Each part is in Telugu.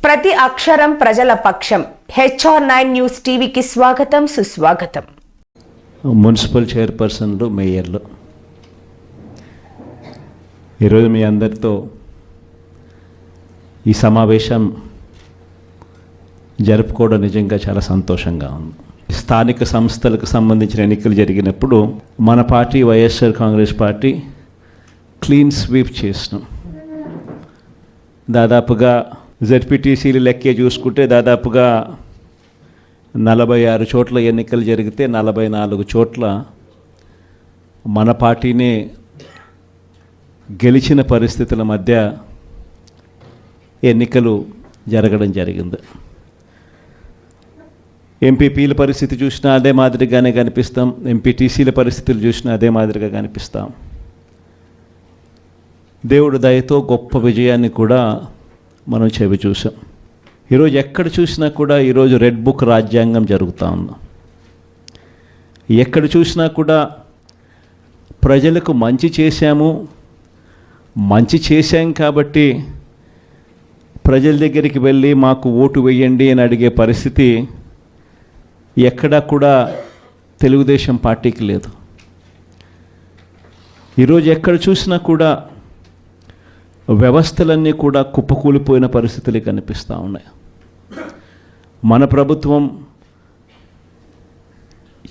ప్రతి అక్షరం ప్రజల పక్షం. HR9 న్యూస్ టీవీకి స్వాగతం, సుస్వాగతం. మున్సిపల్ చైర్పర్సన్లు, మేయర్లు, ఈరోజు మీ అందరితో ఈ సమావేశం జరుపుకోవడం నిజంగా చాలా సంతోషంగా ఉంది. స్థానిక సంస్థలకు సంబంధించిన ఎన్నికలు జరిగినప్పుడు మన party YSR Congress party clean sweep చేసినాం. దాదాపుగా జెడ్పీటీసీలు లెక్కే చూసుకుంటే దాదాపుగా 46 చోట్ల ఎన్నికలు జరిగితే 44 చోట్ల మన పార్టీనే గెలిచిన పరిస్థితుల మధ్య ఎన్నికలు జరగడం జరిగింది. ఎంపీపీల పరిస్థితి చూసినా అదే మాదిరిగానే కనిపిస్తాం, ఎంపీటీసీల పరిస్థితులు చూసినా అదే మాదిరిగా కనిపిస్తాం. దేవుడి దయతో గొప్ప విజయాన్ని కూడా మనం చెవి చూసాం. ఈరోజు ఎక్కడ చూసినా కూడా ఈరోజు రెడ్ బుక్ రాజ్యాంగం జరుగుతూ ఉంది. ఎక్కడ చూసినా కూడా ప్రజలకు మంచి చేశాం కాబట్టి ప్రజల దగ్గరికి వెళ్ళి మాకు ఓటు వేయండి అని అడిగే పరిస్థితి ఎక్కడా కూడా తెలుగుదేశం పార్టీకి లేదు. ఈరోజు ఎక్కడ చూసినా కూడా వ్యవస్థలన్నీ కూడా కుప్పకూలిపోయిన పరిస్థితులు కనిపిస్తూ ఉన్నాయి. మన ప్రభుత్వం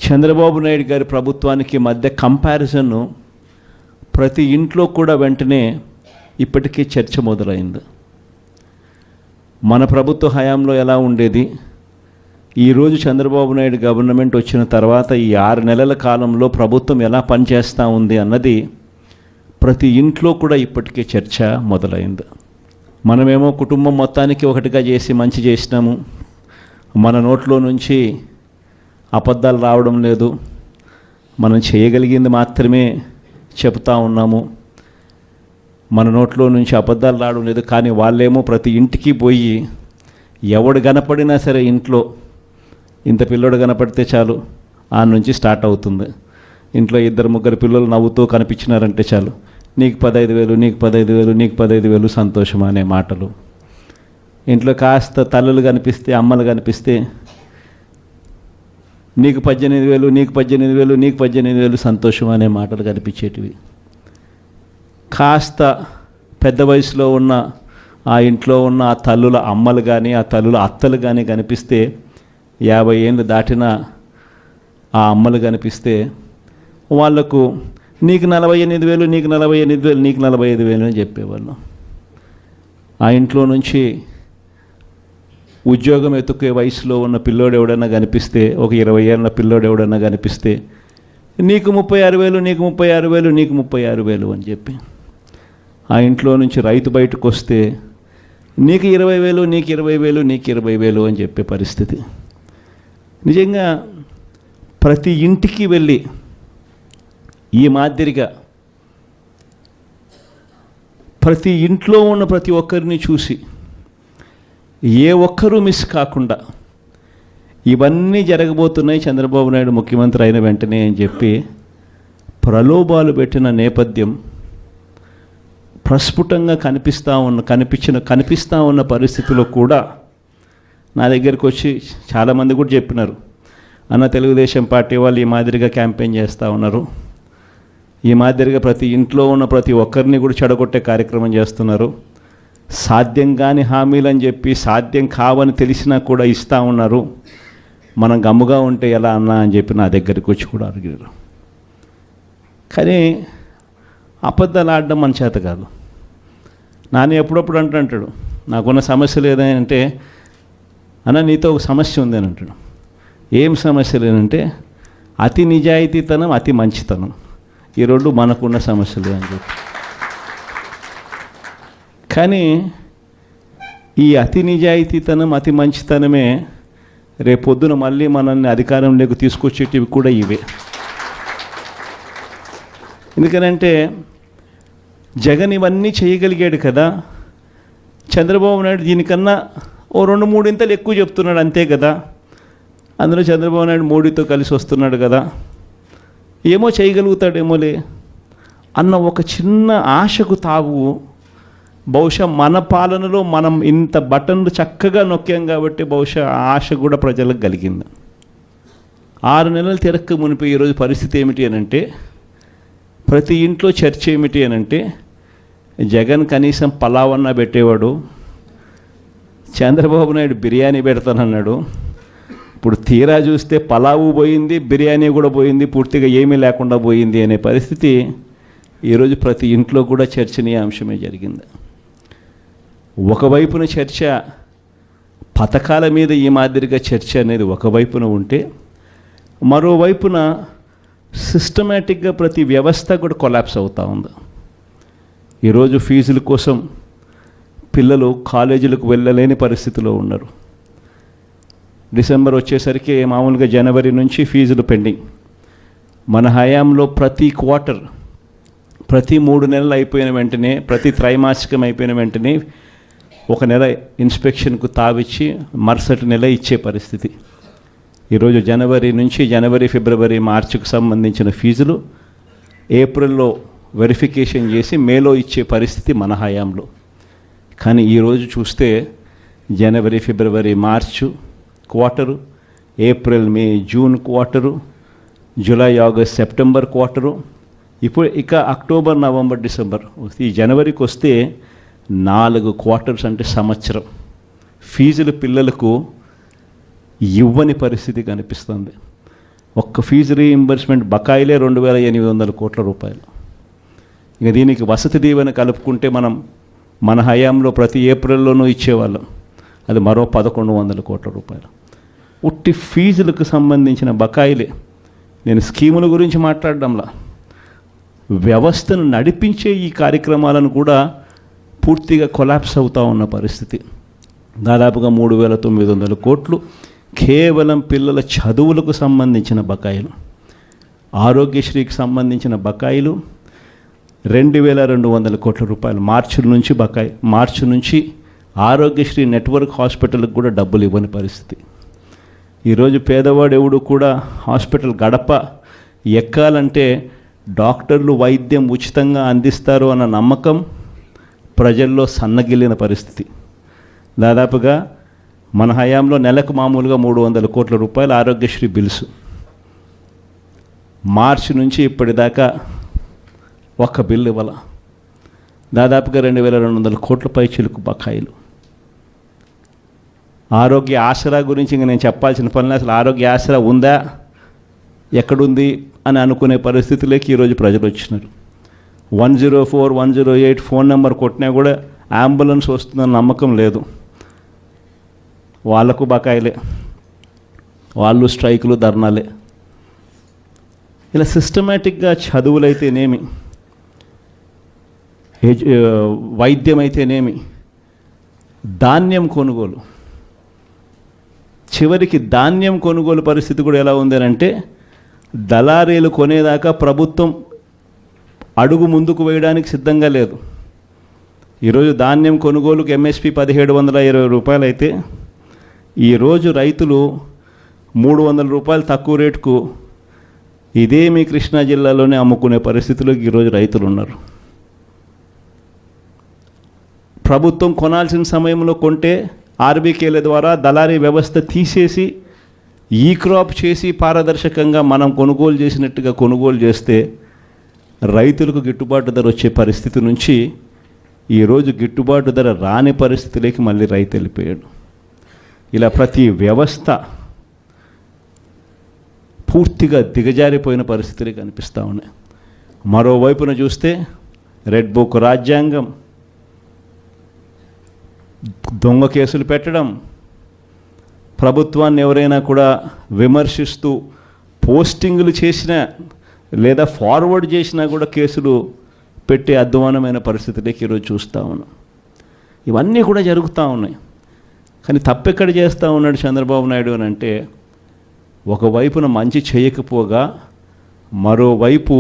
చంద్రబాబు నాయుడు గారి ప్రభుత్వానికి మధ్య కంపారిజన్ ప్రతి ఇంట్లో కూడా వెంటనే ఇప్పటికీ చర్చ మొదలైంది. మన ప్రభుత్వ హయాంలో ఎలా ఉండేది, ఈరోజు చంద్రబాబు నాయుడు గవర్నమెంట్ వచ్చిన తర్వాత ఈ 6 నెలల కాలంలో ప్రభుత్వం ఎలా పనిచేస్తూ ఉంది అన్నది ప్రతి ఇంట్లో కూడా ఇప్పటికే చర్చ మొదలైంది. మనమేమో కుటుంబం మొత్తానికి ఒకటిగా చేసి మంచి చేసినాము, మన నోట్లో నుంచి అబద్ధాలు రావడం లేదు, మనం చేయగలిగింది మాత్రమే చెప్తా ఉన్నాము, మన నోట్లో నుంచి అబద్ధాలు రావడం లేదు. కానీ వాళ్ళేమో ప్రతి ఇంటికి పోయి ఎవడు కనపడినా సరే ఇంట్లో ఇంత పిల్లోడు కనపడితే చాలు ఆ నుంచి స్టార్ట్ అవుతుంది. ఇంట్లో 2-3 పిల్లలు నవ్వుతూ కనిపించినారంటే చాలు, నీకు 15,000, నీకు 15,000, నీకు 15,000 సంతోషం అనే మాటలు. ఇంట్లో కాస్త తల్లులు కనిపిస్తే, అమ్మలు కనిపిస్తే నీకు 18,000, నీకు 18,000, నీకు 18,000 సంతోషం అనే మాటలు కనిపించేటివి. కాస్త పెద్ద వయసులో ఉన్న ఆ ఇంట్లో ఉన్న ఆ తల్లుల అమ్మలు కానీ ఆ తల్లుల అత్తలు కానీ కనిపిస్తే 50 ఏళ్ళు దాటిన ఆ అమ్మలు కనిపిస్తే వాళ్లకు నీకు 48,000, నీకు 48,000, నీకు 45,000 అని చెప్పేవాళ్ళు. ఆ ఇంట్లో నుంచి ఉద్యోగం ఎత్తుకే వయసులో ఉన్న పిల్లోడు ఎవడన్నా కనిపిస్తే, ఒక 20 ఏళ్ళ పిల్లోడు ఎవడన్నా కనిపిస్తే నీకు 36,000, నీకు 36,000, నీకు 36,000 అని చెప్పి. ఆ ఇంట్లో నుంచి రైతు బయటకు వస్తే నీకు 20,000, నీకు 20,000, నీకు 20,000 అని చెప్పే పరిస్థితి. నిజంగా ప్రతి ఇంటికి వెళ్ళి ఈ మాదిరిగా ప్రతి ఇంట్లో ఉన్న ప్రతి ఒక్కరిని చూసి ఏ ఒక్కరూ మిస్ కాకుండా ఇవన్నీ జరగబోతున్నాయి చంద్రబాబు నాయుడు ముఖ్యమంత్రి అయిన వెంటనే అని చెప్పి ప్రలోభాలు పెట్టిన నేపథ్యం ప్రస్ఫుటంగా కనిపిస్తూ ఉన్న పరిస్థితిలో కూడా నా దగ్గరికి వచ్చి చాలామంది కూడా చెప్పినారు, అన్న తెలుగుదేశం పార్టీ వాళ్ళు ఈ మాదిరిగా క్యాంపెయిన్ చేస్తూ ఉన్నారు, ఈ మాదిరిగా ప్రతి ఇంట్లో ఉన్న ప్రతి ఒక్కరిని కూడా చెడగొట్టే కార్యక్రమం చేస్తున్నారు, సాధ్యం కాని హామీలు అని చెప్పి సాధ్యం కావని తెలిసినా కూడా ఇస్తూ ఉన్నారు, మనం గమ్ముగా ఉంటే ఎలా అన్నా అని చెప్పి నా దగ్గరికి వచ్చి కూడా అడిగారు. కానీ అబద్ధాలు ఆడడం మన చేత కాదు. నాని ఎప్పుడప్పుడు అంటాడు, నాకున్న సమస్య లేదంటే అన్న నీతో ఒక సమస్య ఉంది అని అంటాడు. ఏం సమస్య లేదంటే అతి నిజాయితీతనం, అతి మంచితనం, ఈ రెండు మనకున్న సమస్యలు అని చెప్పి. కానీ ఈ అతి నిజాయితీతనం, అతి మంచితనమే రేపొద్దున మళ్ళీ మనల్ని అధికారంలోకి తీసుకొచ్చేటివి కూడా ఇవే. ఎందుకనంటే జగన్ ఇవన్నీ చేయగలిగాడు కదా, చంద్రబాబు నాయుడు దీనికన్నా ఓ 2-3 ఇంతలు ఎక్కువ చెప్తున్నాడు అంతే కదా, అందులో చంద్రబాబు నాయుడు మోడీతో కలిసి వస్తున్నాడు కదా, ఏమో చేయగలుగుతాడేమోలే అన్న ఒక చిన్న ఆశకు తావు బహుశా మన పాలనలో మనం ఇంత బటన్లు చక్కగా నొక్కాం కాబట్టి బహుశా ఆశ కూడా ప్రజలకు కలిగింది. 6 నెలలు తిరక్క మునిపి ఈరోజు పరిస్థితి ఏమిటి అని అంటే, ప్రతి ఇంట్లో చర్చ ఏమిటి అని అంటే, జగన్ కనీసం పలావన్నా పెట్టేవాడు, చంద్రబాబు నాయుడు బిర్యానీ పెడతానన్నాడు. ఇప్పుడు తీరా చూస్తే పలావు పోయింది, బిర్యానీ కూడా పోయింది, పూర్తిగా ఏమీ లేకుండా పోయింది అనే పరిస్థితి ఈరోజు ప్రతి ఇంట్లో కూడా చర్చనీయాంశమే జరిగింది. ఒకవైపున చర్చ, పథకాల మీద ఈ మాదిరిగా చర్చ అనేది ఒకవైపున ఉంటే, మరోవైపున సిస్టమేటిక్గా ప్రతి వ్యవస్థ కూడా కొలాప్స్ అవుతూ ఉంది. ఈరోజు ఫీజుల కోసం పిల్లలు కాలేజీలకు వెళ్ళలేని పరిస్థితిలో ఉన్నారు. డిసెంబర్ వచ్చేసరికి మామూలుగా జనవరి నుంచి ఫీజులు పెండింగ్. మన హయాంలో ప్రతి క్వార్టర్, ప్రతి 3 నెలలు అయిపోయిన వెంటనే, ప్రతి త్రైమాసికం అయిపోయిన వెంటనే 1 నెల ఇన్స్పెక్షన్కు తావిచ్చి మరుసటి నెల ఇచ్చే పరిస్థితి. ఈరోజు జనవరి నుంచి ఫిబ్రవరి, మార్చికి సంబంధించిన ఫీజులు ఏప్రిల్లో వెరిఫికేషన్ చేసి మేలో ఇచ్చే పరిస్థితి మన హయాంలో. కానీ ఈరోజు చూస్తే జనవరి, ఫిబ్రవరి, March quarter, April, May, June quarter, July, August, September quarter, ఇప్పుడు ఇక అక్టోబర్, నవంబర్, డిసెంబర్. ఈ జనవరికి వస్తే 4 క్వార్టర్స్ అంటే సంవత్సరం ఫీజులు పిల్లలకు ఇవ్వని పరిస్థితి కనిపిస్తుంది. ఒక్క ఫీజు రీయింబర్స్మెంట్ బకాయిలే 2,800 కోట్ల రూపాయలు. ఇక దీనికి వసతి దీవెన కలుపుకుంటే మన హయాంలో ప్రతి ఏప్రిల్లోనూ ఇచ్చేవాళ్ళం, అది మరో 1,100 కోట్ల రూపాయలు. ఉట్టి ఫీజులకు సంబంధించిన బకాయిలే. నేను స్కీముల గురించి మాట్లాడడంలా, వ్యవస్థను నడిపించే ఈ కార్యక్రమాలను కూడా పూర్తిగా కొలాప్స్ అవుతూ ఉన్న పరిస్థితి. దాదాపుగా 3,900 కోట్లు కేవలం పిల్లల చదువులకు సంబంధించిన బకాయిలు. ఆరోగ్యశ్రీకి సంబంధించిన బకాయిలు 2,200 కోట్ల రూపాయలు మార్చి నుంచి ఆరోగ్యశ్రీ నెట్వర్క్ హాస్పిటల్కి కూడా డబ్బులు ఇవ్వని పరిస్థితి. ఈరోజు పేదవాడు ఎవడు కూడా హాస్పిటల్ గడప ఎక్కాలంటే డాక్టర్లు వైద్యం ఉచితంగా అందిస్తారు అన్న నమ్మకం ప్రజల్లో సన్నగిల్లిన పరిస్థితి. దాదాపుగా మన హయాంలో నెలకు మామూలుగా 300 కోట్ల రూపాయలు ఆరోగ్యశ్రీ బిల్స్. మార్చి నుంచి ఇప్పటిదాకా ఒక్క బిల్లు ఇవ్వాల. దాదాపుగా 2,200 కోట్ల పైచిలకు బకాయిలు. ఆరోగ్య ఆసరా గురించి ఇంక నేను చెప్పాల్సిన పని, అసలు ఆరోగ్య ఆసరా ఉందా, ఎక్కడుంది అని అనుకునే పరిస్థితిలోకి ఈరోజు ప్రజలు వచ్చినారు. 104, 108 ఫోన్ నెంబర్ కొట్టినా కూడా అంబులెన్స్ వస్తుందన్న నమ్మకం లేదు. వాళ్లకు బకాయిలే, వాళ్ళు స్ట్రైకులు, ధర్నాలే. ఇలా సిస్టమేటిక్గా చదువులైతేనేమి, వైద్యం అయితేనేమి, ధాన్యం కొనుగోలు, చివరికి ధాన్యం కొనుగోలు పరిస్థితి కూడా ఎలా ఉంది అంటే, దళారీలు కొనేదాకా ప్రభుత్వం అడుగు ముందుకు వేయడానికి సిద్ధంగా లేదు. ఈరోజు ధాన్యం కొనుగోలుకు ఎంఎస్పి 1,720 రూపాయలు అయితే, ఈరోజు రైతులు 300 రూపాయలు తక్కువ రేటుకు ఇదే మీ కృష్ణా జిల్లాలోనే అమ్ముకునే పరిస్థితిలో ఈరోజు రైతులు ఉన్నారు. ప్రభుత్వం కొనాల్సిన సమయంలో కొంటే ఆర్బీకేల ద్వారా దళారీ వ్యవస్థ తీసేసి ఈ క్రాప్ చేసి పారదర్శకంగా మనం కొనుగోలు చేసినట్టుగా కొనుగోలు చేస్తే రైతులకు గిట్టుబాటు ధర వచ్చే పరిస్థితి నుంచి ఈరోజు గిట్టుబాటు ధర రాని పరిస్థితిలోకి మళ్ళీ రైతు వెళ్ళిపోయాడు. ఇలా ప్రతి వ్యవస్థ పూర్తిగా దిగజారిపోయిన పరిస్థితులు కనిపిస్తూ ఉన్నాయి. మరోవైపున చూస్తే రెడ్ బుక్ రాజ్యాంగం, దొంగ కేసులు పెట్టడం, ప్రభుత్వాన్ని ఎవరైనా కూడా విమర్శిస్తూ పోస్టింగులు చేసినా లేదా ఫార్వర్డ్ చేసినా కూడా కేసులు పెట్టే అధ్వానమైన పరిస్థితులకి ఈరోజు చూస్తూ ఉన్నాం. ఇవన్నీ కూడా జరుగుతూ ఉన్నాయి. కానీ తప్పెక్కడ చేస్తూ ఉన్నాడు చంద్రబాబు నాయుడు అని అంటే, ఒకవైపున మంచి చేయకపోగా మరోవైపు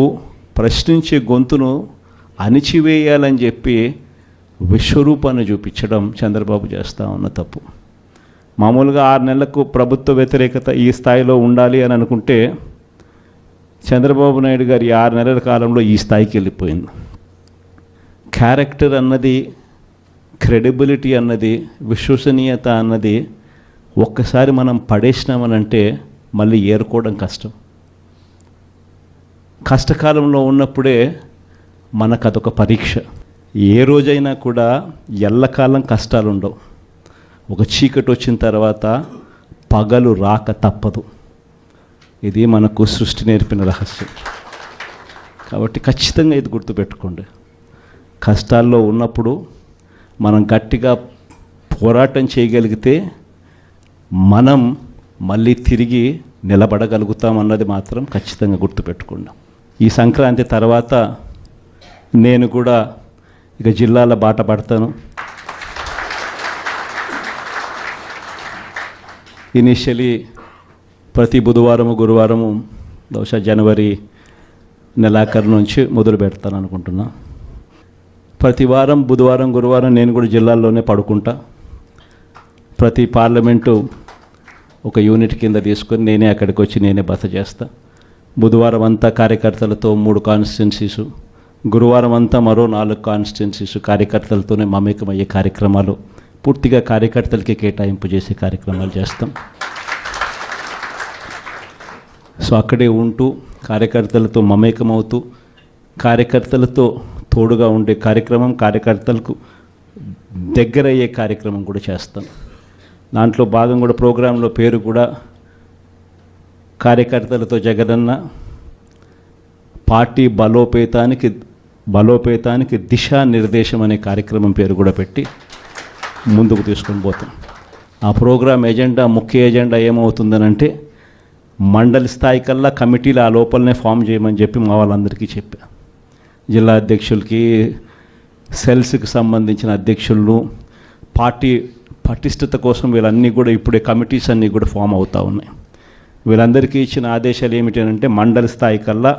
ప్రశ్నించే గొంతును అణిచివేయాలని చెప్పి విశ్వరూపాన్ని చూపించడం చంద్రబాబు చేస్తూ ఉన్న తప్పు. మామూలుగా 6 నెలలకు ప్రభుత్వ వ్యతిరేకత ఈ స్థాయిలో ఉండాలి అని అనుకుంటే, చంద్రబాబు నాయుడు గారి 6 నెలల కాలంలో ఈ స్థాయికి వెళ్ళిపోయింది. క్యారెక్టర్ అన్నది క్రెడిబిలిటీ అన్నది, విశ్వసనీయత అన్నది ఒక్కసారి మనం పడేసినామనంటే మళ్ళీ ఏరుకోవడం కష్టం. కష్టకాలంలో ఉన్నప్పుడే మనకు అదొక పరీక్ష. ఏ రోజైనా కూడా ఎల్లకాలం కష్టాలు ఉండవు. ఒక చీకటి వచ్చిన తర్వాత పగలు రాక తప్పదు. ఇది మనకు సృష్టి నేర్పిన రహస్యం. కాబట్టి ఖచ్చితంగా ఇది గుర్తుపెట్టుకోండి. కష్టాల్లో ఉన్నప్పుడు మనం గట్టిగా పోరాటం చేయగలిగితే మనం మళ్ళీ తిరిగి నిలబడగలుగుతాం అన్నది మాత్రం ఖచ్చితంగా గుర్తుపెట్టుకోండి. ఈ సంక్రాంతి తర్వాత నేను కూడా ఇక జిల్లాల బాట పడతాను. ఇనిషియలీ ప్రతి బుధవారము గురువారము బహుశా జనవరి నెలాఖరు నుంచి మొదలు పెడతాను అనుకుంటున్నా. ప్రతి వారం బుధవారం గురువారం నేను కూడా జిల్లాల్లోనే పడుకుంటా. ప్రతి పార్లమెంటు ఒక యూనిట్ కింద తీసుకొని నేనే అక్కడికి వచ్చి నేనే బస చేస్తా. బుధవారం అంతా కార్యకర్తలతో 3 కాన్స్టిట్యున్సీసు, గురువారం అంతా మరో 4 కాన్స్టిట్యున్సీసు కార్యకర్తలతోనే మమేకమయ్యే కార్యక్రమాలు, పూర్తిగా కార్యకర్తలకి కేటాయింపు చేసే కార్యక్రమాలు చేస్తాం. సో అక్కడే ఉంటూ కార్యకర్తలతో మమేకమవుతూ కార్యకర్తలతో తోడుగా ఉండే కార్యక్రమం, కార్యకర్తలకు దగ్గరయ్యే కార్యక్రమం కూడా చేస్తాం. దాంట్లో భాగం కూడా ప్రోగ్రాంలో పేరు కూడా కార్యకర్తలతో జగనన్న పార్టీ బలోపేతానికి దిశానిర్దేశం అనే కార్యక్రమం పేరు కూడా పెట్టి ముందుకు తీసుకొని పోతాం. ఆ ప్రోగ్రాం ఎజెండా, ముఖ్య ఎజెండా ఏమవుతుందనంటే మండలి స్థాయి కల్లా కమిటీలు ఆ లోపలనే ఫామ్ చేయమని చెప్పి మా వాళ్ళందరికీ చెప్పా. జిల్లా అధ్యక్షులకి, సెల్స్కి సంబంధించిన అధ్యక్షులను, పార్టీ పటిష్టత కోసం వీళ్ళన్నీ కూడా ఇప్పుడే కమిటీస్ అన్నీ కూడా ఫామ్ అవుతూ ఉన్నాయి. వీళ్ళందరికీ ఇచ్చిన ఆదేశాలు ఏమిటంటే మండలి స్థాయి కల్లా,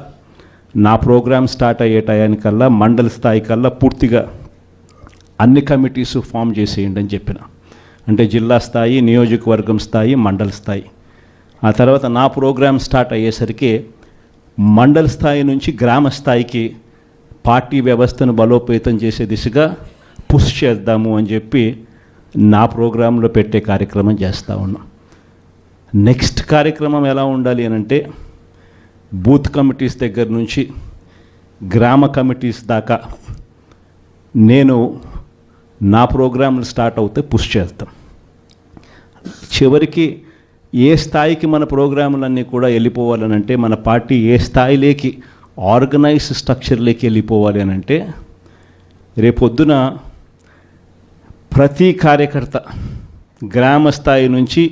నా ప్రోగ్రాం స్టార్ట్ అయ్యే టయానికల్లా మండలి స్థాయి కల్లా పూర్తిగా అన్ని కమిటీస్ ఫామ్ చేసేయండి అని చెప్పిన. అంటే జిల్లా స్థాయి, నియోజకవర్గం స్థాయి, మండలి స్థాయి. ఆ తర్వాత నా ప్రోగ్రాం స్టార్ట్ అయ్యేసరికి మండల స్థాయి నుంచి గ్రామ స్థాయికి పార్టీ వ్యవస్థను బలోపేతం చేసే దిశగా పుష్ చేద్దాము అని చెప్పి నా ప్రోగ్రాంలో పెట్టే కార్యక్రమం చేస్తూ ఉన్నాం. నెక్స్ట్ కార్యక్రమం ఎలా ఉండాలి అని అంటే బూత్ కమిటీస్ దగ్గర నుంచి గ్రామ కమిటీస్ దాకా నేను నా ప్రోగ్రాంలు స్టార్ట్ అవుతే పుష్ చేస్తాం. చివరికి ఏ స్థాయికి మన ప్రోగ్రాములన్నీ కూడా వెళ్ళిపోవాలనంటే, మన పార్టీ ఏ స్థాయిలోకి ఆర్గనైజ్ స్ట్రక్చర్లోకి వెళ్ళిపోవాలి అని అంటే, రేపొద్దున ప్రతి కార్యకర్త గ్రామ స్థాయి నుంచి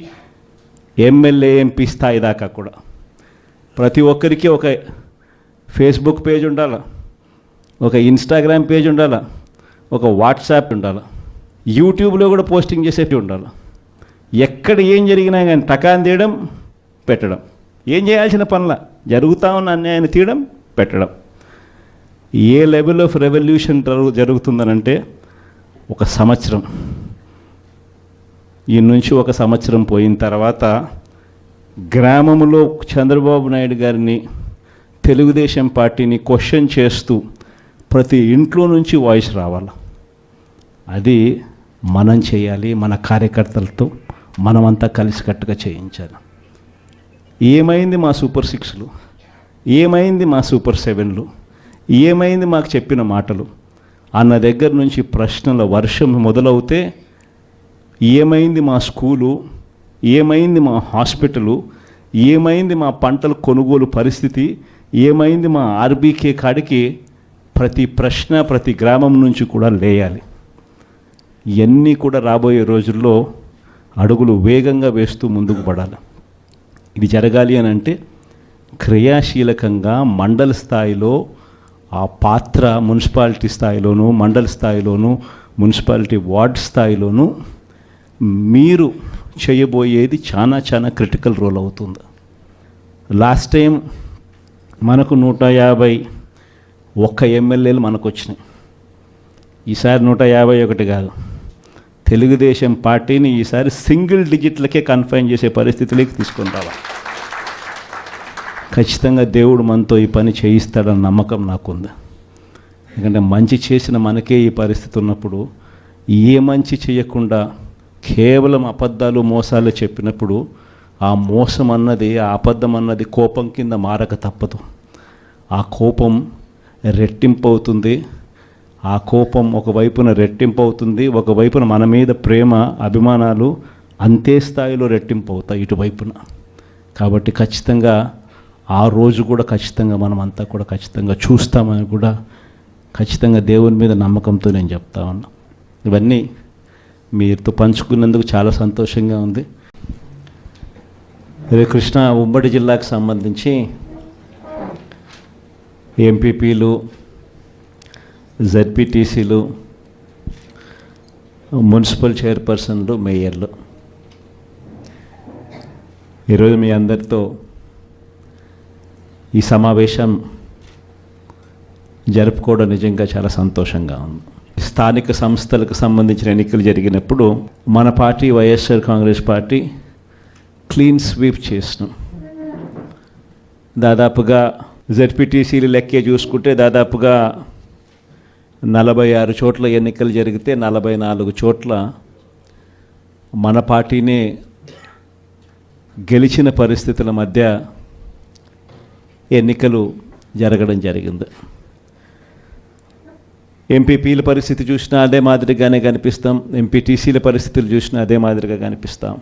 ఎమ్మెల్యే, ఎంపీ స్థాయి దాకా కూడా ప్రతి ఒక్కరికి ఒక ఫేస్బుక్ పేజ్ ఉండాలా, ఒక ఇన్స్టాగ్రామ్ పేజ్ ఉండాలా, ఒక వాట్సాప్ ఉండాలా, యూట్యూబ్లో కూడా పోస్టింగ్ చేసేవి ఉండాలి. ఎక్కడ ఏం జరిగినా కానీ టకాన్ తీయడం, పెట్టడం, ఏం చేయాల్సిన పనుల జరుగుతూ ఉన్న అన్యాయాన్ని తీయడం, పెట్టడం. ఏ లెవెల్ ఆఫ్ రెవల్యూషన్ జరుగుతుందనంటే ఒక సంవత్సరం, ఈ నుంచి ఒక సంవత్సరం పోయిన తర్వాత గ్రామంలో చంద్రబాబు నాయుడు గారిని, తెలుగుదేశం పార్టీని క్వశ్చన్ చేస్తూ ప్రతి ఇంట్లో నుంచి వాయిస్ రావాలి. అది మనం చేయాలి. మన కార్యకర్తలతో మనమంతా కలిసికట్టుగా చేయించాలి. ఏమైంది మా సూపర్ 6లు, ఏమైంది మా సూపర్ 7లు, ఏమైంది మాకు చెప్పిన మాటలు అన్న దగ్గర నుంచి ప్రశ్నల వర్షం మొదలవుతే, ఏమైంది మా స్కూలు, ఏమైంది మా హాస్పిటలు, ఏమైంది మా పంటల కొనుగోలు పరిస్థితి, ఏమైంది మా ఆర్బీకే కాడికి ప్రతి ప్రశ్న ప్రతి గ్రామం నుంచి కూడా లేయాలి. ఇవన్నీ కూడా రాబోయే రోజుల్లో అడుగులు వేగంగా వేస్తూ ముందుకు పడాలి. ఇది జరగాలి అని అంటే క్రియాశీలకంగా మండల స్థాయిలో ఆ పాత్ర, మున్సిపాలిటీ స్థాయిలోనూ, మండల స్థాయిలోనూ, మున్సిపాలిటీ వార్డ్ స్థాయిలోనూ మీరు చేయబోయేది చాలా చాలా క్రిటికల్ రోల్ అవుతుంది. లాస్ట్ టైం మనకు 151 ఎమ్మెల్యేలు మనకు వచ్చినాయి. ఈసారి 151 కాదు, తెలుగుదేశం పార్టీని ఈసారి సింగిల్ డిజిట్లకే కన్ఫైన్ చేసే పరిస్థితిలోకి తీసుకొని రావాలి. ఖచ్చితంగా దేవుడు మనతో ఈ పని చేయిస్తాడన్న నమ్మకం నాకుంది. ఎందుకంటే మంచి చేసిన మనకే ఈ పరిస్థితి ఉన్నప్పుడు ఏ మంచి చేయకుండా కేవలం అబద్ధాలు మోసాలు చెప్పినప్పుడు ఆ మోసం అన్నది, ఆ అబద్ధం అన్నది కోపం కింద మారక తప్పదు. ఆ కోపం రెట్టింపు అవుతుంది. ఆ కోపం ఒకవైపున రెట్టింపు అవుతుంది, ఒకవైపున మన మీద ప్రేమ అభిమానాలు అంతే స్థాయిలో రెట్టింపు అవుతాయి ఇటువైపున. కాబట్టి ఖచ్చితంగా ఆ రోజు కూడా ఖచ్చితంగా మనం అంతా కూడా ఖచ్చితంగా చూస్తామని కూడా ఖచ్చితంగా దేవుని మీద నమ్మకంతో నేను చెప్తా ఉన్నా. ఇవన్నీ మీతో పంచుకున్నందుకు చాలా సంతోషంగా ఉంది. కృష్ణా ఉమ్మడి జిల్లాకు సంబంధించి ఎంపీపీలు, జెడ్పీటీసీలు, మున్సిపల్ చైర్పర్సన్లు, మేయర్లు, ఈరోజు మీ అందరితో ఈ సమావేశం జరుపుకోవడం నిజంగా చాలా సంతోషంగా ఉంది. స్థానిక సంస్థలకు సంబంధించిన ఎన్నికలు జరిగినప్పుడు మన party YSR Congress party clean sweep చేసినాం. దాదాపుగా జెడ్పీటీసీలు లెక్కే చూసుకుంటే దాదాపుగా 46 చోట్ల ఎన్నికలు జరిగితే 44 చోట్ల మన పార్టీనే గెలిచిన పరిస్థితుల మధ్య ఎన్నికలు జరగడం జరిగింది. ఎంపీపీల పరిస్థితి చూసినా అదే మాదిరిగానే కనిపిస్తాం, ఎంపీటీసీల పరిస్థితులు చూసినా అదే మాదిరిగా కనిపిస్తాం.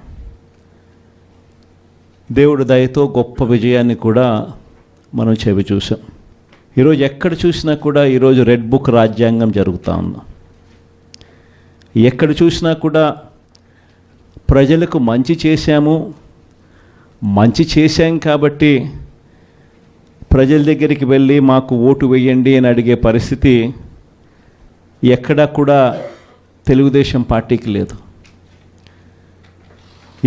దేవుడు దయతో గొప్ప విజయాన్ని కూడా మనం చెవి చూసాం. ఈరోజు ఎక్కడ చూసినా కూడా ఈరోజు రెడ్ బుక్ రాజ్యాంగం జరుగుతూ ఉంది. ఎక్కడ చూసినా కూడా ప్రజలకు మంచి చేశాం కాబట్టి ప్రజల దగ్గరికి వెళ్ళి మాకు ఓటు వేయండి అని అడిగే పరిస్థితి ఎక్కడా కూడా తెలుగుదేశం పార్టీకి లేదు.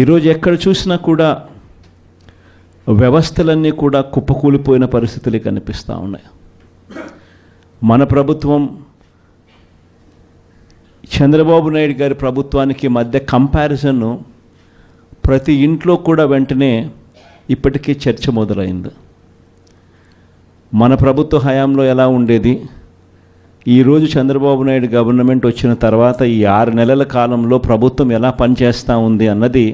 ఈరోజు ఎక్కడ చూసినా కూడా వ్యవస్థలన్నీ కూడా కుప్పకూలిపోయిన పరిస్థితులు కనిపిస్తూ ఉన్నాయి. మన ప్రభుత్వం చంద్రబాబు నాయుడు గారి ప్రభుత్వానికి మధ్య కంపారిజన్ ప్రతి ఇంట్లో కూడా వెంటనే ఇప్పటికీ చర్చ మొదలైంది. మన ప్రభుత్వ హయాంలో ఎలా ఉండేది, ఈరోజు చంద్రబాబు నాయుడు గవర్నమెంట్ వచ్చిన తర్వాత ఈ 6 నెలల కాలంలో ప్రభుత్వం ఎలా పనిచేస్తూ ఉంది అన్నది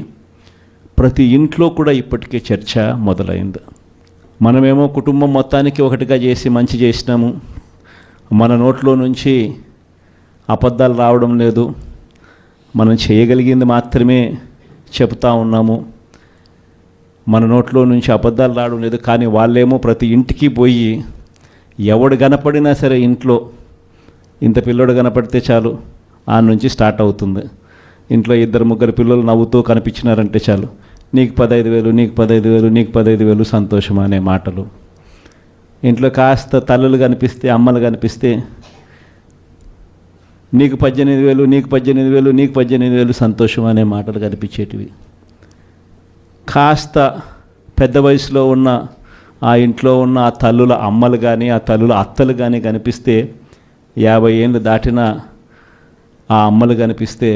ప్రతి ఇంట్లో కూడా ఇప్పటికే చర్చ మొదలైంది. మనమేమో కుటుంబం మొత్తానికి ఒకటిగా చేసి మంచి చేసినాము, మన నోట్లో నుంచి అబద్ధాలు రావడం లేదు, మనం చేయగలిగింది మాత్రమే చెప్తా ఉన్నాము, మన నోట్లో నుంచి అబద్ధాలు రావడం లేదు. కానీ వాళ్ళేమో ప్రతి ఇంటికి పోయి ఎవడు కనపడినా సరే ఇంట్లో ఇంత పిల్లోడు కనపడితే చాలు ఆ నుంచి స్టార్ట్ అవుతుంది. ఇంట్లో 2-3 పిల్లలు నవ్వుతూ కనిపించినారంటే చాలు, నీకు 15,000, నీకు 15,000, నీకు 15,000 సంతోషం అనే మాటలు. ఇంట్లో కాస్త తల్లులు కనిపిస్తే, అమ్మలు కనిపిస్తే నీకు 18,000, నీకు 18,000, నీకు 18,000 సంతోషం అనే మాటలు కనిపించేటివి. కాస్త పెద్ద వయసులో ఉన్న ఆ ఇంట్లో ఉన్న ఆ తల్లుల అమ్మలు కానీ ఆ తల్లుల అత్తలు కానీ కనిపిస్తే, 50 ఏళ్ళు దాటిన ఆ అమ్మలు కనిపిస్తే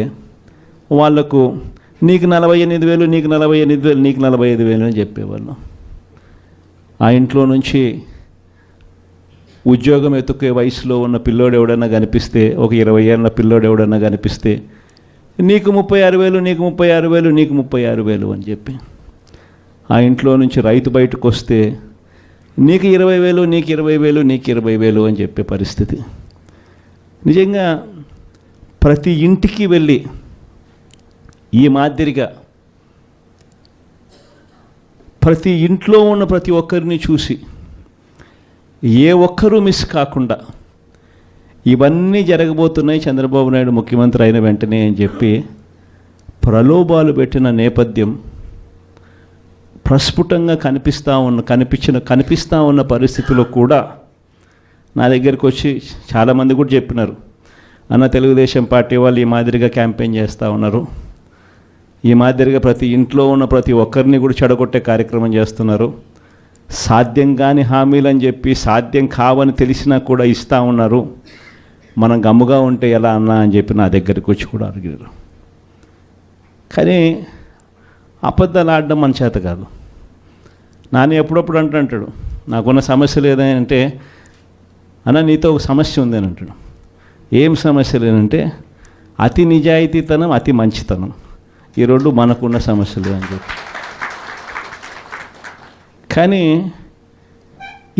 వాళ్లకు నీకు 48,000, నీకు 48,000, నీకు 45,000 అని చెప్పేవాళ్ళు. ఆ ఇంట్లో నుంచి ఉద్యోగం ఎత్తుకే వయసులో ఉన్న పిల్లోడు ఎవడన్నా కనిపిస్తే, ఒక 20 ఏళ్ళ పిల్లోడు ఎవడన్నా కనిపిస్తే నీకు 36,000, నీకు 36,000, నీకు 36,000 అని చెప్పి, ఆ ఇంట్లో నుంచి రైతు బయటకు వస్తే నీకు 20,000, నీకు 20,000, నీకు 20,000 అని చెప్పే పరిస్థితి. నిజంగా ప్రతి ఇంటికి వెళ్ళి ఈ మాదిరిగా ప్రతి ఇంట్లో ఉన్న ప్రతి ఒక్కరిని చూసి ఏ ఒక్కరూ మిస్ కాకుండా ఇవన్నీ జరగబోతున్నాయి చంద్రబాబు నాయుడు ముఖ్యమంత్రి అయిన వెంటనే అని చెప్పి ప్రలోభాలు పెట్టిన నేపథ్యం ప్రస్ఫుటంగా కనిపిస్తూ ఉన్న పరిస్థితిలో కూడా నా దగ్గరికి వచ్చి చాలామంది కూడా చెప్పినారు, అన్న తెలుగుదేశం పార్టీ వాళ్ళు ఈ మాదిరిగా క్యాంపెయిన్ చేస్తూ ఉన్నారు, ఈ మాదిరిగా ప్రతి ఇంట్లో ఉన్న ప్రతి ఒక్కరిని కూడా చెడగొట్టే కార్యక్రమం చేస్తున్నారు, సాధ్యం కాని హామీలు అని చెప్పి సాధ్యం కావని తెలిసినా కూడా ఇస్తూ ఉన్నారు, మనం గమ్ముగా ఉంటే ఎలా అన్నా అని చెప్పి నా దగ్గరికి వచ్చి కూడా అడిగారు. కానీ అబద్ధాలు ఆడడం మన చేత కాదు. నాని ఎప్పుడప్పుడు అంటాడు, నాకున్న సమస్య లేదంటే, అన్న నీతో ఒక సమస్య ఉంది అని అంటాడు. ఏం సమస్య లేదంటే, అతి నిజాయితీతనం, అతి మంచితనం, ఈ రెండు మనకున్న సమస్యలు అని చెప్పి. కానీ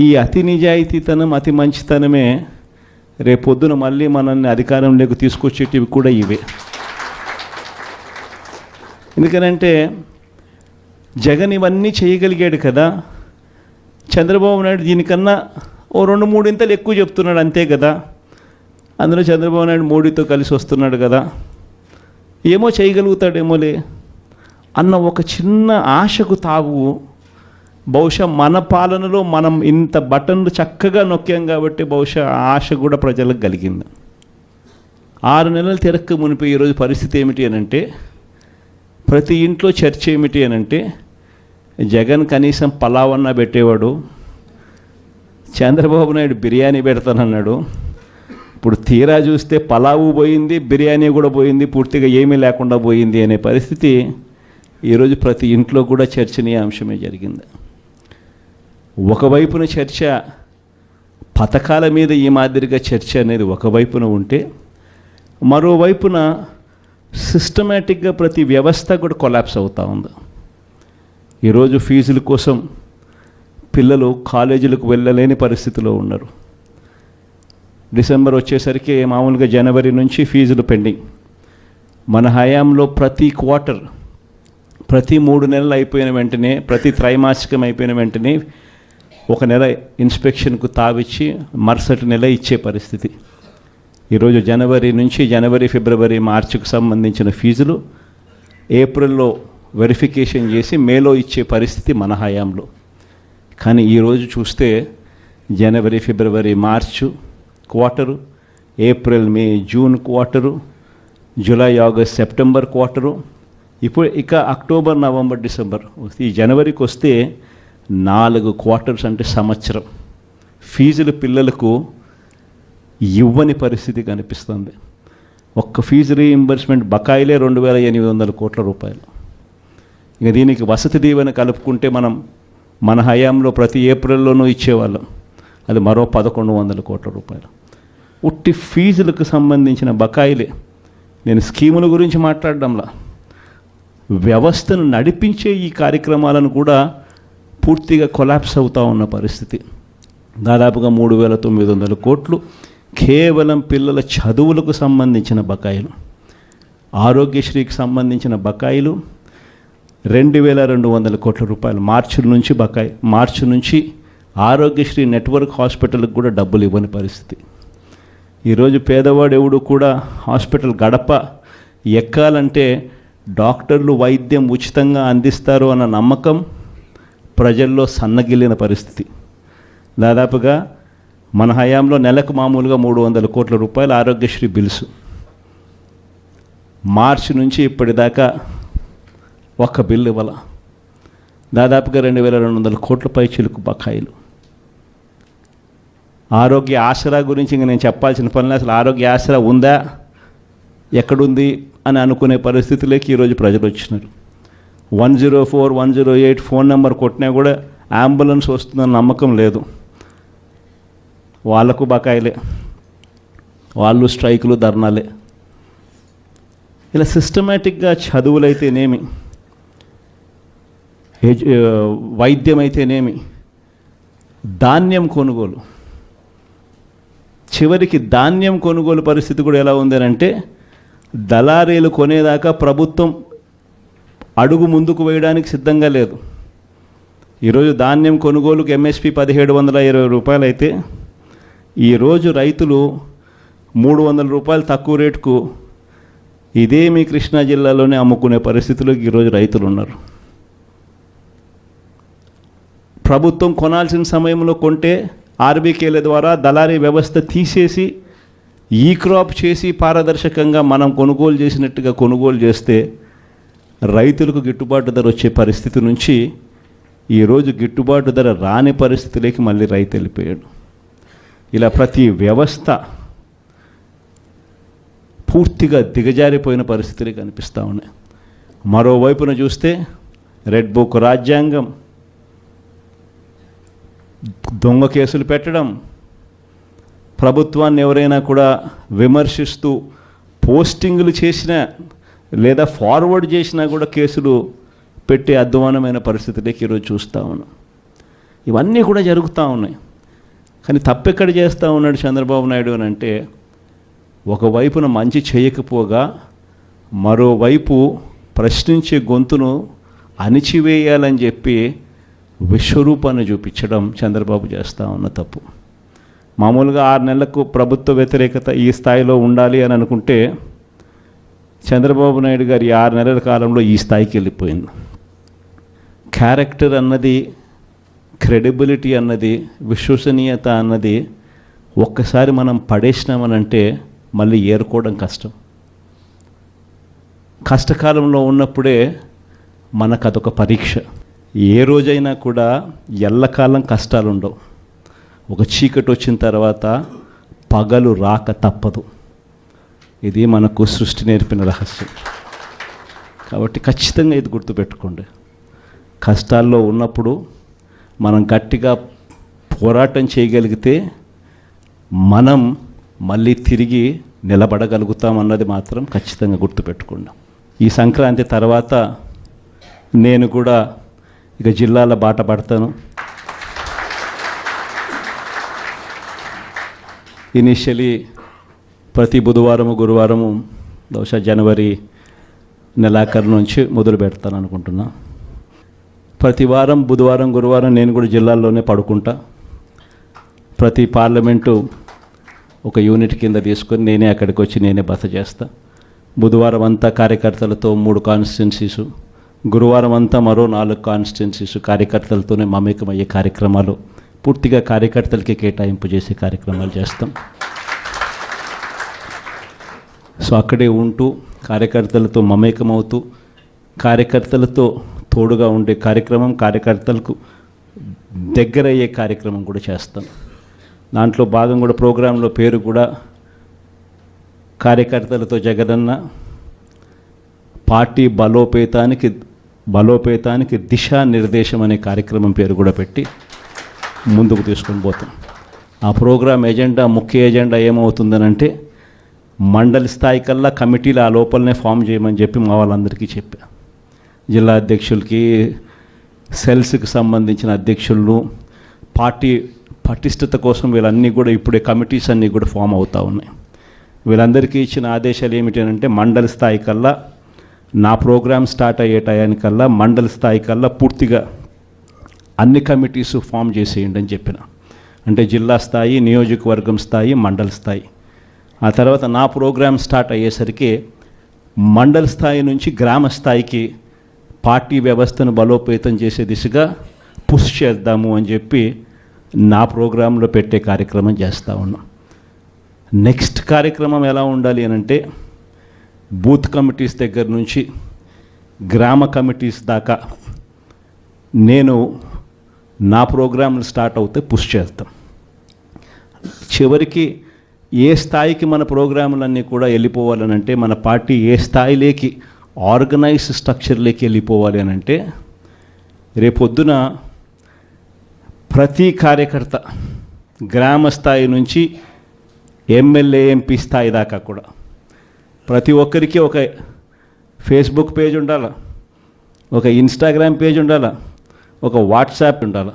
ఈ అతి నిజాయితీతనం, అతి మంచితనమే రేపొద్దున మళ్ళీ మనల్ని అధికారంలోకి తీసుకొచ్చేటివి కూడా ఇవే. ఎందుకనంటే జగన్ ఇవన్నీ చేయగలిగాడు కదా, చంద్రబాబు నాయుడు దీనికన్నా ఓ 2-3 ఇంతలు ఎక్కువ చెప్తున్నాడు అంతే కదా. అందులో చంద్రబాబు నాయుడు మోడీతో కలిసి వస్తున్నాడు కదా, ఏమో చేయగలుగుతాడేమోలే అన్న ఒక చిన్న ఆశకు తావు బహుశా మన పాలనలో మనం ఇంత బటన్లు చక్కగా నొక్కాం కాబట్టి బహుశా ఆశ కూడా ప్రజలకు కలిగింది. 6 నెలలు తిరక్క మునిపి ఈరోజు పరిస్థితి ఏమిటి అనంటే, ప్రతి ఇంట్లో చర్చ ఏమిటి అనంటే, జగన్ కనీసం పలావన్నా పెట్టేవాడు, చంద్రబాబు నాయుడు బిర్యానీ పెడతానన్నాడు. ఇప్పుడు తీరా చూస్తే పలావు పోయింది, బిర్యానీ కూడా పోయింది, పూర్తిగా ఏమీ లేకుండా పోయింది అనే పరిస్థితి ఈరోజు ప్రతి ఇంట్లో కూడా చర్చనీయాంశమే జరిగింది. ఒకవైపున చర్చ, పథకాల మీద ఈ మాదిరిగా చర్చ అనేది ఒకవైపున ఉంటే, మరోవైపున సిస్టమేటిక్గా ప్రతి వ్యవస్థ కూడా కొలాప్స్ అవుతూ ఉంది. ఈరోజు ఫీజుల కోసం పిల్లలు కాలేజీలకు వెళ్ళలేని పరిస్థితిలో ఉన్నారు. డిసెంబర్ వచ్చేసరికి మామూలుగా జనవరి నుంచి ఫీజులు పెండింగ్. మన హయాంలో ప్రతి క్వార్టర్, ప్రతి 3 నెలలు అయిపోయిన వెంటనే, ప్రతి త్రైమాసికం అయిపోయిన వెంటనే 1 నెల ఇన్స్పెక్షన్కు తావిచ్చి మరుసటి నెల ఇచ్చే పరిస్థితి. ఈరోజు జనవరి నుంచి ఫిబ్రవరి, మార్చికి సంబంధించిన ఫీజులు ఏప్రిల్లో వెరిఫికేషన్ చేసి మేలో ఇచ్చే పరిస్థితి మన హయాంలో. కానీ ఈరోజు చూస్తే జనవరి, ఫిబ్రవరి, March quarter, April, May, June quarter, July, August, September quarter, ఇప్పుడు ఇక అక్టోబర్, నవంబర్, డిసెంబర్. ఈ జనవరికి వస్తే 4 క్వార్టర్స్ అంటే సంవత్సరం ఫీజులు పిల్లలకు ఇవ్వని పరిస్థితి కనిపిస్తుంది. ఒక్క ఫీజు రీయింబర్స్మెంట్ బకాయిలే 2,800 కోట్ల రూపాయలు. ఇక దీనికి వసతి దీవెన కలుపుకుంటే మన హయాంలో ప్రతి ఏప్రిల్లోనూ ఇచ్చేవాళ్ళం, అది మరో 1,100 కోట్ల రూపాయలు. ఉట్టి ఫీజులకు సంబంధించిన బకాయిలే. నేను స్కీముల గురించి మాట్లాడడంలా, వ్యవస్థను నడిపించే ఈ కార్యక్రమాలను కూడా పూర్తిగా కొలాప్స్ అవుతూ ఉన్న పరిస్థితి. దాదాపుగా 3,900 కోట్లు కేవలం పిల్లల చదువులకు సంబంధించిన బకాయిలు. ఆరోగ్యశ్రీకి సంబంధించిన బకాయిలు 2,200 కోట్ల రూపాయలు మార్చి నుంచి ఆరోగ్యశ్రీ నెట్వర్క్ హాస్పిటల్కి కూడా డబ్బులు ఇవ్వని పరిస్థితి. ఈరోజు పేదవాడు ఎవడు కూడా హాస్పిటల్ గడప ఎక్కాలంటే డాక్టర్లు వైద్యం ఉచితంగా అందిస్తారు అన్న నమ్మకం ప్రజల్లో సన్నగిల్లిన పరిస్థితి. దాదాపుగా మన హయాంలో నెలకు మామూలుగా 300 కోట్ల రూపాయలు ఆరోగ్యశ్రీ బిల్స్. మార్చి నుంచి ఇప్పటిదాకా ఒక్క బిల్లు ఇవ్వాల. దాదాపుగా 2,200 కోట్ల పైచిలకు బకాయిలు. ఆరోగ్య ఆసరా గురించి ఇంక నేను చెప్పాల్సిన పని, అసలు ఆరోగ్య ఆసరా ఉందా, ఎక్కడుంది అని అనుకునే పరిస్థితిలోకి ఈరోజు ప్రజలు వచ్చినారు. 104, 108 ఫోన్ నెంబర్ కొట్టినా కూడా అంబులెన్స్ వస్తుందన్న నమ్మకం లేదు. వాళ్లకు బకాయిలే, వాళ్ళు స్ట్రైకులు, ధర్నాలే. ఇలా సిస్టమేటిక్గా చదువులైతేనేమి, వైద్యం అయితేనేమి, ధాన్యం కొనుగోలు, చివరికి ధాన్యం కొనుగోలు పరిస్థితి కూడా ఎలా ఉంది అంటే, దళారీలు కొనేదాకా ప్రభుత్వం అడుగు ముందుకు వేయడానికి సిద్ధంగా లేదు. ఈరోజు ధాన్యం కొనుగోలుకు ఎంఎస్పి 1,720 రూపాయలు అయితే, ఈరోజు రైతులు 300 రూపాయలు తక్కువ రేటుకు ఇదే మీ కృష్ణా జిల్లాలోనే అమ్ముకునే పరిస్థితిలో ఈరోజు రైతులు ఉన్నారు. ప్రభుత్వం కొనాల్సిన సమయంలో కొంటే ఆర్బీకేల ద్వారా దళారీ వ్యవస్థ తీసేసి ఈ క్రాప్ చేసి పారదర్శకంగా మనం కొనుగోలు చేసినట్టుగా కొనుగోలు చేస్తే రైతులకు గిట్టుబాటు ధర వచ్చే పరిస్థితి నుంచి ఈరోజు గిట్టుబాటు ధర రాని పరిస్థితిలోకి మళ్ళీ రైతు వెళ్ళిపోయాడు. ఇలా ప్రతి వ్యవస్థ పూర్తిగా దిగజారిపోయిన పరిస్థితులు కనిపిస్తూ ఉన్నాయి. మరోవైపున చూస్తే రెడ్ బుక్ రాజ్యాంగం, దొంగ కేసులు పెట్టడం, ప్రభుత్వాన్ని ఎవరైనా కూడా విమర్శిస్తూ పోస్టింగులు చేసినా లేదా ఫార్వర్డ్ చేసినా కూడా కేసులు పెట్టే అధ్వానమైన పరిస్థితులకి ఈరోజు చూస్తూ ఉన్నాం. ఇవన్నీ కూడా జరుగుతూ ఉన్నాయి. కానీ తప్పెక్కడ చేస్తూ ఉన్నాడు చంద్రబాబు నాయుడు అని అంటే, ఒకవైపున మంచి చేయకపోగా మరోవైపు ప్రశ్నించే గొంతును అణిచివేయాలని చెప్పి విశ్వరూపాన్ని చూపించడం చంద్రబాబు చేస్తూ ఉన్న తప్పు. మామూలుగా 6 నెలలకు ప్రభుత్వ వ్యతిరేకత ఈ స్థాయిలో ఉండాలి అని అనుకుంటే చంద్రబాబు నాయుడు గారి 6 నెలల కాలంలో ఈ స్థాయికి వెళ్ళిపోయింది. క్యారెక్టర్ అన్నది, క్రెడిబిలిటీ అన్నది, విశ్వసనీయత అన్నది ఒక్కసారి మనం పడేసినామనంటే మళ్ళీ ఏరుకోవడం కష్టం. కష్టకాలంలో ఉన్నప్పుడే మనకు అదొక పరీక్ష. ఏ రోజైనా కూడా ఎల్లకాలం కష్టాలు ఉండవు. ఒక చీకటి వచ్చిన తర్వాత పగలు రాక తప్పదు. ఇది మనకు సృష్టి నేర్పిన రహస్యం. కాబట్టి ఖచ్చితంగా ఇది గుర్తుపెట్టుకోండి. కష్టాల్లో ఉన్నప్పుడు మనం గట్టిగా పోరాటం చేయగలిగితే మనం మళ్ళీ తిరిగి నిలబడగలుగుతామన్నది మాత్రం ఖచ్చితంగా గుర్తుపెట్టుకోండి. ఈ సంక్రాంతి తర్వాత నేను కూడా ఇక జిల్లాల బాట పడతాను. ఇనిషియలీ ప్రతి బుధవారము గురువారము బహుశా జనవరి నెలాఖరు నుంచి మొదలు పెడతాను అనుకుంటున్నా. ప్రతి వారం బుధవారం గురువారం నేను కూడా జిల్లాల్లోనే పడుకుంటా. ప్రతి పార్లమెంటు ఒక యూనిట్ కింద తీసుకొని నేనే అక్కడికి వచ్చి నేనే బస చేస్తా. బుధవారం అంతా కార్యకర్తలతో 3 కాన్స్టిట్యున్సీసు, గురువారం అంతా మరో 4 కాన్స్టిట్యున్సీసు కార్యకర్తలతోనే మమేకమయ్యే కార్యక్రమాలు, పూర్తిగా కార్యకర్తలకి కేటాయింపు చేసే కార్యక్రమాలు చేస్తాం. సో అక్కడే ఉంటూ కార్యకర్తలతో మమేకమవుతూ కార్యకర్తలతో తోడుగా ఉండే కార్యక్రమం, కార్యకర్తలకు దగ్గరయ్యే కార్యక్రమం కూడా చేస్తాం. దాంట్లో భాగం కూడా ప్రోగ్రాంలో పేరు కూడా కార్యకర్తలతో జగనన్న పార్టీ బలోపేతానికి దిశానిర్దేశం అనే కార్యక్రమం పేరు కూడా పెట్టి ముందుకు తీసుకొని పోతాం. ఆ ప్రోగ్రాం ఎజెండా, ముఖ్య ఎజెండా ఏమవుతుందనంటే మండలి స్థాయి కల్లా కమిటీలు ఆ లోపలనే ఫామ్ చేయమని చెప్పి మా వాళ్ళందరికీ చెప్పా. జిల్లా అధ్యక్షులకి, సెల్స్కి సంబంధించిన అధ్యక్షులను, పార్టీ పటిష్టత కోసం వీళ్ళన్నీ కూడా ఇప్పుడే కమిటీస్ అన్నీ కూడా ఫామ్ అవుతూ ఉన్నాయి. వీళ్ళందరికీ ఇచ్చిన ఆదేశాలు ఏమిటి అంటే మండలి స్థాయి కల్లా, నా ప్రోగ్రాం స్టార్ట్ అయ్యే టయానికల్లా మండలి స్థాయి కల్లా పూర్తిగా అన్ని కమిటీస్ ఫామ్ చేసేయండి అని చెప్పిన. అంటే జిల్లా స్థాయి, నియోజకవర్గం స్థాయి, మండలి స్థాయి. ఆ తర్వాత నా ప్రోగ్రాం స్టార్ట్ అయ్యేసరికి మండల స్థాయి నుంచి గ్రామ స్థాయికి పార్టీ వ్యవస్థను బలోపేతం చేసే దిశగా పుష్ చేద్దాము అని చెప్పి నా ప్రోగ్రాంలో పెట్టే కార్యక్రమం చేస్తూ ఉన్నాం. నెక్స్ట్ కార్యక్రమం ఎలా ఉండాలి అని అంటే బూత్ కమిటీస్ దగ్గర నుంచి గ్రామ కమిటీస్ దాకా నేను నా ప్రోగ్రాంలు స్టార్ట్ అవుతే పుష్ చేస్తాం. చివరికి ఏ స్థాయికి మన ప్రోగ్రాములన్నీ కూడా వెళ్ళిపోవాలని అంటే, మన పార్టీ ఏ స్థాయిలోకి ఆర్గనైజ్ స్ట్రక్చర్లోకి వెళ్ళిపోవాలి అని అంటే, రేపొద్దున ప్రతి కార్యకర్త గ్రామ స్థాయి నుంచి ఎమ్మెల్యే, ఎంపీ స్థాయి దాకా కూడా ప్రతి ఒక్కరికి ఒక ఫేస్బుక్ పేజ్ ఉండాలా, ఒక ఇన్స్టాగ్రామ్ పేజ్ ఉండాలా, ఒక వాట్సాప్ ఉండాలా,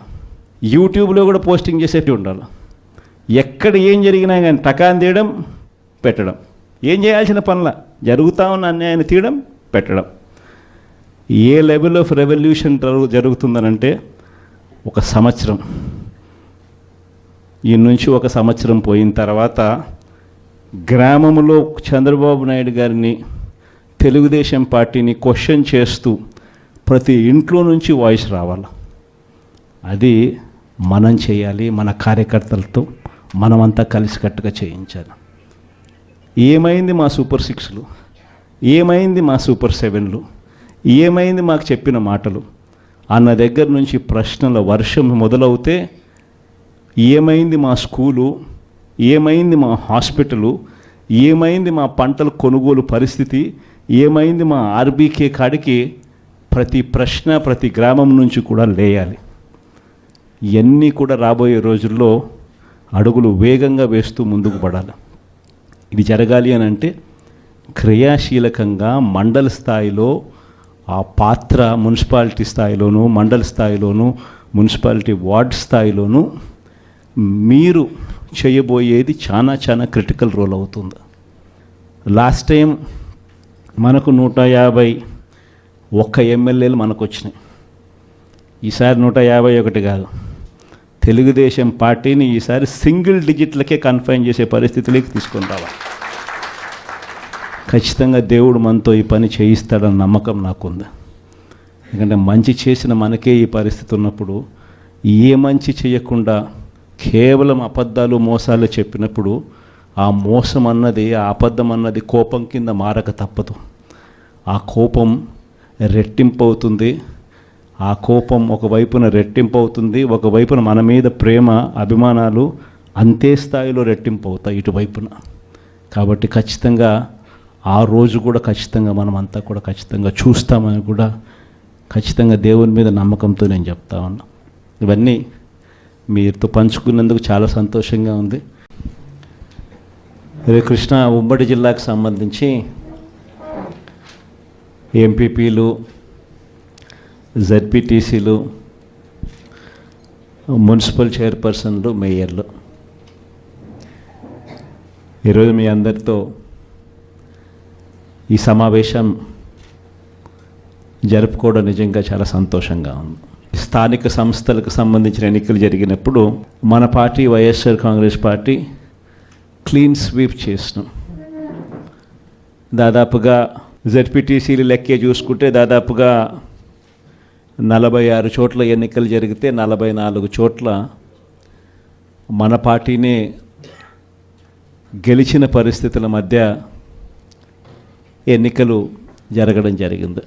యూట్యూబ్లో కూడా పోస్టింగ్ చేసేటి ఉండాలి. ఎక్కడ ఏం జరిగినా కానీ టకాన్ తీయడం, పెట్టడం, ఏం చేయాల్సిన పనుల జరుగుతూ ఉన్న అన్యాయాన్ని తీయడం, పెట్టడం. ఏ లెవెల్ ఆఫ్ రెవల్యూషన్ జరుగుతుందనంటే ఒక సంవత్సరం, ఈ నుంచి ఒక సంవత్సరం పోయిన తర్వాత గ్రామంలో చంద్రబాబు నాయుడు గారిని, తెలుగుదేశం పార్టీని క్వశ్చన్ చేస్తూ ప్రతి ఇంట్లో నుంచి వాయిస్ రావాలి. అది మనం చేయాలి. మన కార్యకర్తలతో మనమంతా కలిసికట్టుగా చేయించాలి. ఏమైంది మా సూపర్ 6లు, ఏమైంది మా సూపర్ 7లు, ఏమైంది మాకు చెప్పిన మాటలు అన్న దగ్గర నుంచి ప్రశ్నల వర్షం మొదలవుతే, ఏమైంది మా స్కూలు, ఏమైంది మా హాస్పిటలు, ఏమైంది మా పంటల కొనుగోలు పరిస్థితి, ఏమైంది మా ఆర్బీకే కాడికి ప్రతి ప్రశ్న ప్రతి గ్రామం నుంచి కూడా లేయాలి. ఇవన్నీ కూడా రాబోయే రోజుల్లో అడుగులు వేగంగా వేస్తూ ముందుకు పడాలి. ఇది జరగాలి అని అంటే క్రియాశీలకంగా మండల స్థాయిలో ఆ పాత్ర మున్సిపాలిటీ స్థాయిలోనూ, మండల స్థాయిలోనూ, మున్సిపాలిటీ వార్డ్ స్థాయిలోనూ మీరు చేయబోయేది చాలా చాలా క్రిటికల్ రోల్ అవుతుంది. లాస్ట్ టైం మనకు 151 ఎమ్మెల్యేలు మనకు వచ్చినాయి. ఈసారి 151 కాదు, తెలుగుదేశం పార్టీని ఈసారి సింగిల్ డిజిట్లకే కన్ఫైన్ చేసే పరిస్థితిలోకి తీసుకొని రావాలి. ఖచ్చితంగా దేవుడు మనతో ఈ పని చేయిస్తాడన్న నమ్మకం నాకుంది. ఎందుకంటే మంచి చేసిన మనకే ఈ పరిస్థితి ఉన్నప్పుడు ఏ మంచి చేయకుండా కేవలం అబద్ధాలు మోసాలు చెప్పినప్పుడు ఆ మోసం అన్నది, ఆ అబద్ధం అన్నది కోపం కింద మారక తప్పదు. ఆ కోపం రెట్టింపు అవుతుంది. ఆ కోపం ఒకవైపున రెట్టింపు అవుతుంది, ఒకవైపున మన మీద ప్రేమ అభిమానాలు అంతే స్థాయిలో రెట్టింపు అవుతాయి ఇటువైపున. కాబట్టి ఖచ్చితంగా ఆ రోజు కూడా ఖచ్చితంగా మనం అంతా కూడా ఖచ్చితంగా చూస్తామని కూడా ఖచ్చితంగా దేవుని మీద నమ్మకంతో నేను చెప్తా ఉన్నా. ఇవన్నీ మీతో పంచుకున్నందుకు చాలా సంతోషంగా ఉంది. కృష్ణా ఉమ్మడి జిల్లాకు సంబంధించి ఎంపీపీలు, జెడ్పీటీసీలు, మున్సిపల్ చైర్పర్సన్లు, మేయర్లు, ఈరోజు మీ అందరితో ఈ సమావేశం జరుపుకోవడం నిజంగా చాలా సంతోషంగా ఉంది. స్థానిక సంస్థలకు సంబంధించిన ఎన్నికలు జరిగినప్పుడు మన party YSR Congress party clean sweep చేసినాం. దాదాపుగా జెడ్పీటీసీలు లెక్కే చూసుకుంటే దాదాపుగా 46 చోట్ల ఎన్నికలు జరిగితే 44 చోట్ల మన పార్టీనే గెలిచిన పరిస్థితుల మధ్య ఎన్నికలు జరగడం జరిగింది.